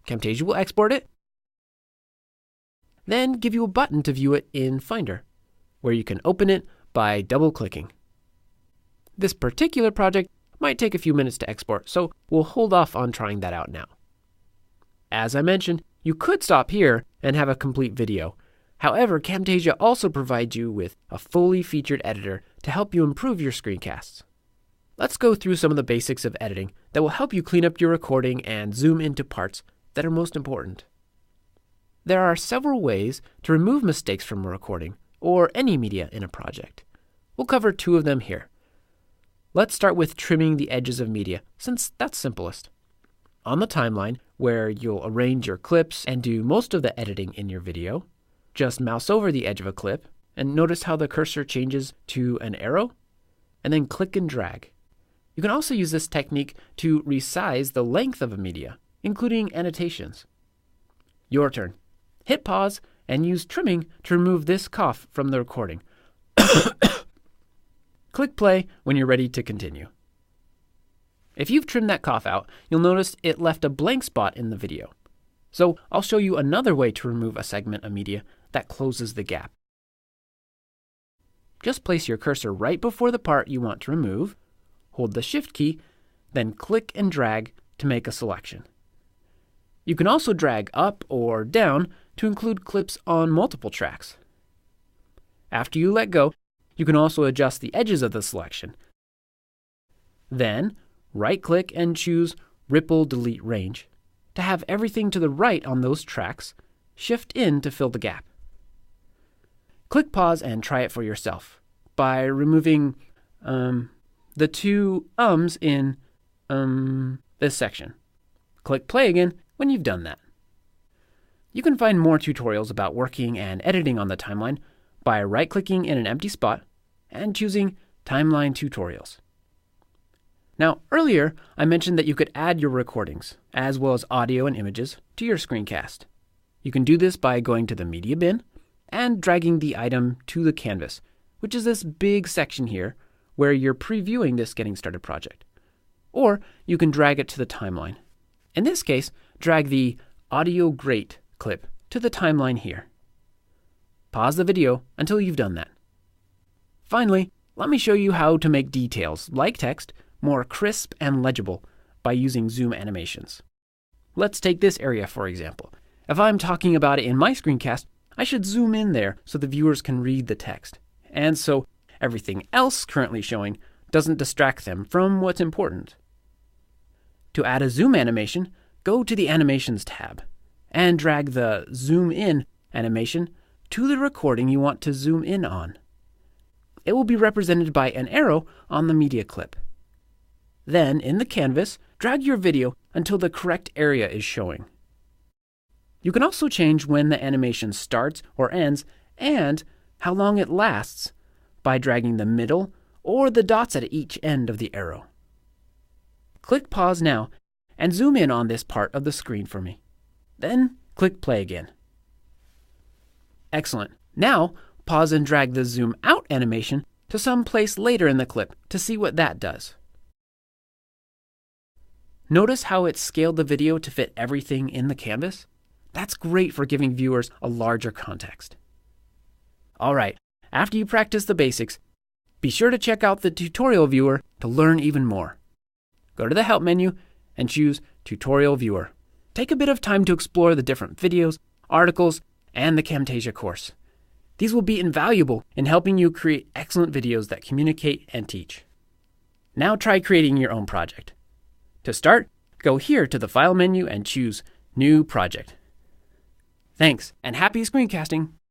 Camtasia will export it, then give you a button to view it in Finder, where you can open it by double-clicking. This particular project might take a few minutes to export, so we'll hold off on trying that out now. As I mentioned, you could stop here and have a complete video. However, Camtasia also provides you with a fully featured editor to help you improve your screencasts. Let's go through some of the basics of editing that will help you clean up your recording and zoom into parts that are most important. There are several ways to remove mistakes from a recording or any media in a project. We'll cover 2 of them here. Let's start with trimming the edges of media, since that's simplest. On the timeline, where you'll arrange your clips and do most of the editing in your video, just mouse over the edge of a clip and notice how the cursor changes to an arrow, and then click and drag. You can also use this technique to resize the length of a media, including annotations. Your turn. Hit pause and use trimming to remove this cough from the recording. Click play when you're ready to continue. If you've trimmed that cough out, you'll notice it left a blank spot in the video. So I'll show you another way to remove a segment of media that closes the gap. Just place your cursor right before the part you want to remove, hold the Shift key, then click and drag to make a selection. You can also drag up or down to include clips on multiple tracks. After you let go, you can also adjust the edges of the selection. Then, right-click and choose Ripple Delete Range. To have everything to the right on those tracks, shift in to fill the gap. Click pause and try it for yourself by removing the 2 ums in this section. Click play again when you've done that. You can find more tutorials about working and editing on the timeline by right-clicking in an empty spot and choosing Timeline Tutorials. Now, earlier, I mentioned that you could add your recordings, as well as audio and images, to your screencast. You can do this by going to the Media bin and dragging the item to the canvas, which is this big section here where you're previewing this Getting Started project. Or you can drag it to the timeline. In this case, drag the Audio Great clip to the timeline here. Pause the video until you've done that. Finally, let me show you how to make details, like text, more crisp and legible by using zoom animations. Let's take this area for example. If I'm talking about it in my screencast, I should zoom in there so the viewers can read the text, and so everything else currently showing doesn't distract them from what's important. To add a zoom animation, go to the Animations tab and drag the Zoom In animation to the recording you want to zoom in on. It will be represented by an arrow on the media clip. Then, in the canvas, drag your video until the correct area is showing. You can also change when the animation starts or ends and how long it lasts by dragging the middle or the dots at each end of the arrow. Click pause now and zoom in on this part of the screen for me. Then click play again. Excellent. Now pause and drag the zoom out animation to some place later in the clip to see what that does. Notice how it scaled the video to fit everything in the canvas? That's great for giving viewers a larger context. All right, after you practice the basics, be sure to check out the tutorial viewer to learn even more. Go to the Help menu and choose Tutorial Viewer. Take a bit of time to explore the different videos, articles, and the Camtasia course. These will be invaluable in helping you create excellent videos that communicate and teach. Now try creating your own project. To start, go here to the File menu and choose New Project. Thanks, and happy screencasting!